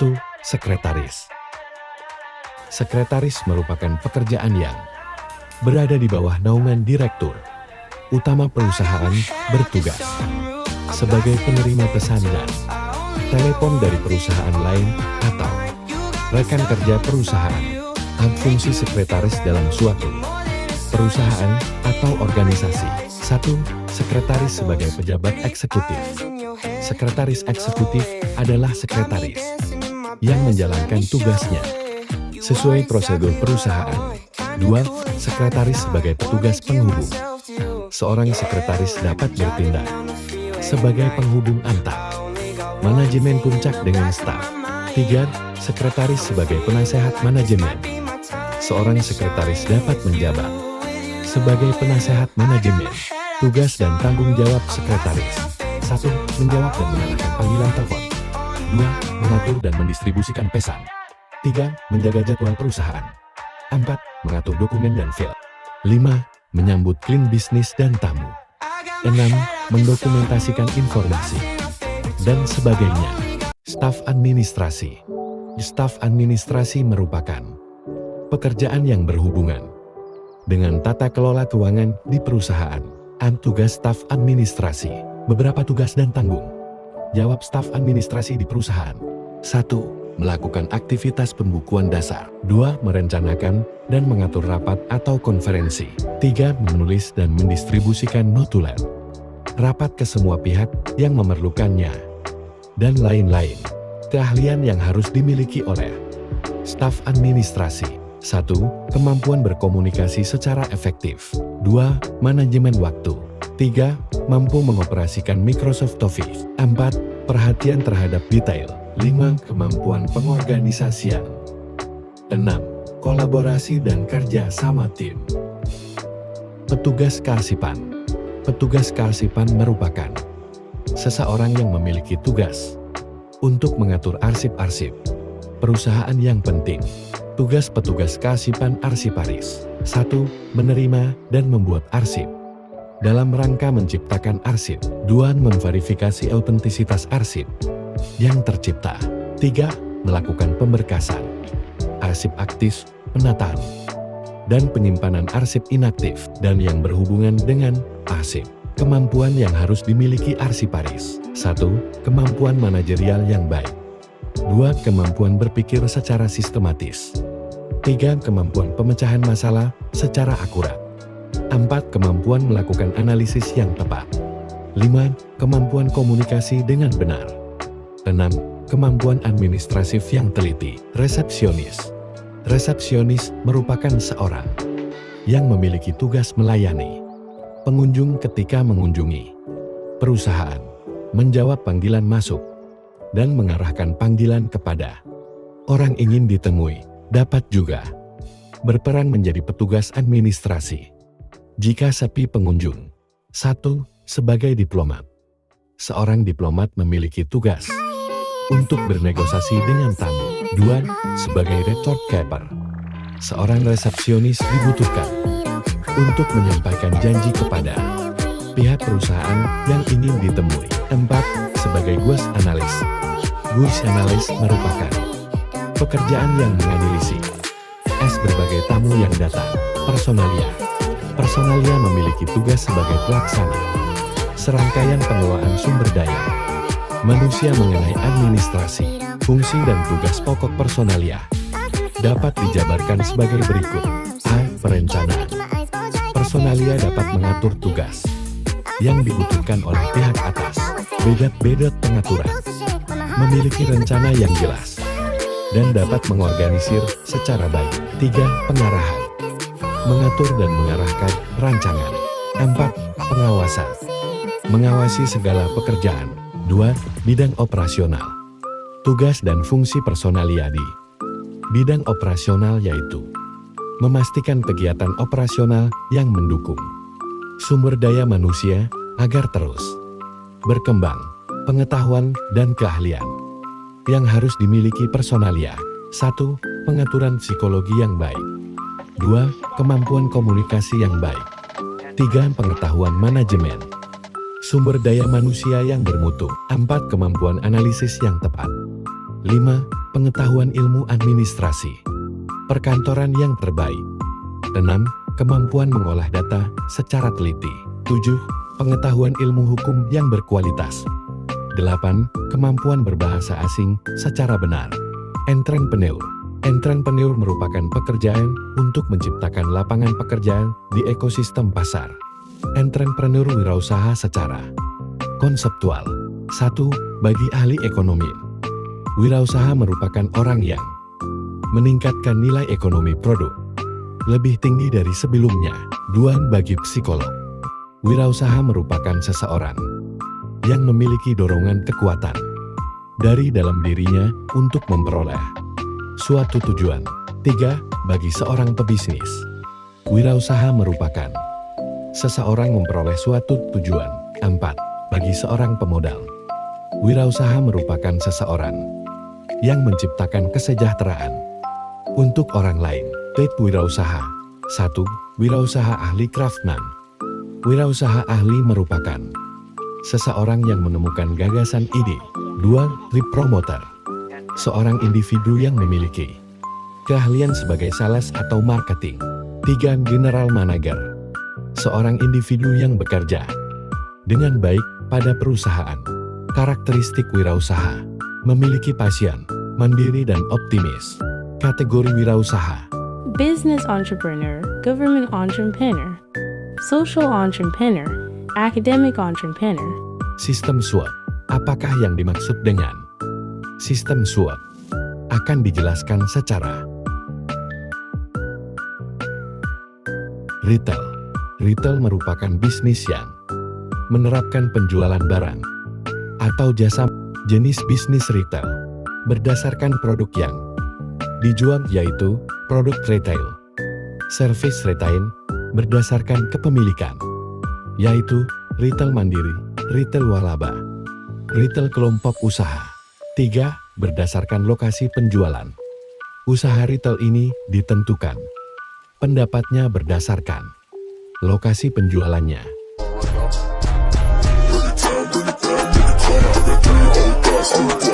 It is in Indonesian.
1. Sekretaris. Sekretaris merupakan pekerjaan yang berada di bawah naungan direktur utama perusahaan, bertugas sebagai penerima pesan dan telepon dari perusahaan lain atau rekan kerja perusahaan. Fungsi sekretaris dalam suatu perusahaan atau organisasi. 1. Sekretaris sebagai pejabat eksekutif. Sekretaris eksekutif adalah sekretaris yang menjalankan tugasnya sesuai prosedur perusahaan. 2. Sekretaris sebagai petugas penghubung. Seorang sekretaris dapat bertindak sebagai penghubung antar manajemen puncak dengan staf. 3. Sekretaris sebagai penasehat manajemen. Seorang sekretaris dapat menjabat sebagai penasehat manajemen. Tugas dan tanggung jawab sekretaris. 1. Menjawab dan mengarahkan panggilan telepon. 2. Mengatur dan mendistribusikan pesan. 3. Menjaga jadwal perusahaan. 4. Mengatur dokumen dan file. 5. Menyambut klien bisnis dan tamu. 6. Mendokumentasikan informasi dan sebagainya. Staf administrasi. Staf administrasi merupakan pekerjaan yang berhubungan dengan tata kelola keuangan di perusahaan. Tugas staf administrasi. Beberapa tugas dan tanggung jawab staf administrasi di perusahaan. 1. Melakukan aktivitas pembukuan dasar. 2. Merencanakan dan mengatur rapat atau konferensi. 3. Menulis dan mendistribusikan notulen rapat ke semua pihak yang memerlukannya. Dan lain-lain. Keahlian yang harus dimiliki oleh staf administrasi. 1. Kemampuan berkomunikasi secara efektif. 2. Manajemen waktu. 3. Mampu mengoperasikan Microsoft Office. 4. Perhatian terhadap detail. 5. Kemampuan pengorganisasian. 6. Kolaborasi dan kerja sama tim. Petugas kearsipan. Petugas kearsipan merupakan seseorang yang memiliki tugas untuk mengatur arsip-arsip perusahaan yang penting. Tugas petugas kearsipan arsiparis. 1. Menerima dan membuat arsip dalam rangka menciptakan arsip. 2. Memverifikasi autentisitas arsip yang tercipta. 3. Melakukan pemberkasan arsip aktif, penataan, dan penyimpanan arsip inaktif dan yang berhubungan dengan arsip. Kemampuan yang harus dimiliki arsiparis. 1. Kemampuan manajerial yang baik. 2. Kemampuan berpikir secara sistematis. 3. Kemampuan pemecahan masalah secara akurat. 4. Kemampuan melakukan analisis yang tepat. 5. Kemampuan komunikasi dengan benar. 6. Kemampuan administratif yang teliti. Resepsionis. Resepsionis merupakan seorang yang memiliki tugas melayani pengunjung ketika mengunjungi perusahaan, menjawab panggilan masuk, dan mengarahkan panggilan kepada orang ingin ditemui. Dapat juga berperan menjadi petugas administrasi jika sepi pengunjung. 1. Sebagai diplomat. Seorang diplomat memiliki tugas untuk bernegosiasi dengan tamu. 2. Sebagai retort keeper. Seorang resepsionis dibutuhkan untuk menyampaikan janji kepada pihak perusahaan yang ingin ditemui. 4. Sebagai goods analyst. Goods analyst merupakan pekerjaan yang menganalisi berbagai tamu yang datang. Personalia. Personalia memiliki tugas sebagai pelaksana serangkaian pengelolaan sumber daya manusia mengenai administrasi. Fungsi dan tugas pokok personalia dapat dijabarkan sebagai berikut. A. Perencanaan. Personalia dapat mengatur tugas yang dibutuhkan oleh pihak atas. Bedot pengaturan. Memiliki rencana yang jelas dan dapat mengorganisir secara baik. 3. Pengarahan. Mengatur dan mengarahkan rancangan. 4. Pengawasan. Mengawasi segala pekerjaan. 2. Bidang operasional. Tugas dan fungsi personalia di bidang operasional yaitu memastikan kegiatan operasional yang mendukung sumber daya manusia agar terus berkembang. Pengetahuan dan keahlian yang harus dimiliki personalia. 1. Pengaturan psikologi yang baik. 2. Kemampuan komunikasi yang baik. 3. Pengetahuan manajemen sumber daya manusia yang bermutu. 4. Kemampuan analisis yang tepat. 5. Pengetahuan ilmu administrasi. Perkantoran yang terbaik. 6. Kemampuan mengolah data secara teliti. 7. Pengetahuan ilmu hukum yang berkualitas. 8. Kemampuan berbahasa asing secara benar. Entrepreneur. Entrepreneur merupakan pekerjaan untuk menciptakan lapangan pekerjaan di ekosistem pasar. Entrepreneur wirausaha secara konseptual. 1. Bagi ahli ekonomi, wirausaha merupakan orang yang meningkatkan nilai ekonomi produk lebih tinggi dari sebelumnya. 2. Bagi psikolog, wirausaha merupakan seseorang yang memiliki dorongan kekuatan dari dalam dirinya untuk memperoleh suatu tujuan. 3. Bagi seorang pebisnis, wirausaha merupakan seseorang memperoleh suatu tujuan. 4. Bagi seorang pemodal, wirausaha merupakan seseorang yang menciptakan kesejahteraan untuk orang lain. Tipe wirausaha. 1. Wirausaha ahli craftsman. Wirausaha ahli merupakan seseorang yang menemukan gagasan ide. 2. Promoter. Seorang individu yang memiliki keahlian sebagai sales atau marketing. 3. General manager. Seorang individu yang bekerja dengan baik pada perusahaan. Karakteristik wirausaha. Memiliki passion, mandiri dan optimis. Kategori wirausaha. Business entrepreneur, government entrepreneur, social entrepreneur, academic entrepreneur. Sistem SWOT. Apakah yang dimaksud dengan sistem SWOT? Akan dijelaskan secara retail. Retail merupakan bisnis yang menerapkan penjualan barang atau jasa. Jenis bisnis retail berdasarkan produk yang dijual, yaitu produk retail. Service retail berdasarkan kepemilikan, yaitu retail mandiri, retail walaba, retail kelompok usaha. 3. Berdasarkan lokasi penjualan. Usaha retail ini ditentukan pendapatnya berdasarkan lokasi penjualannya. I'm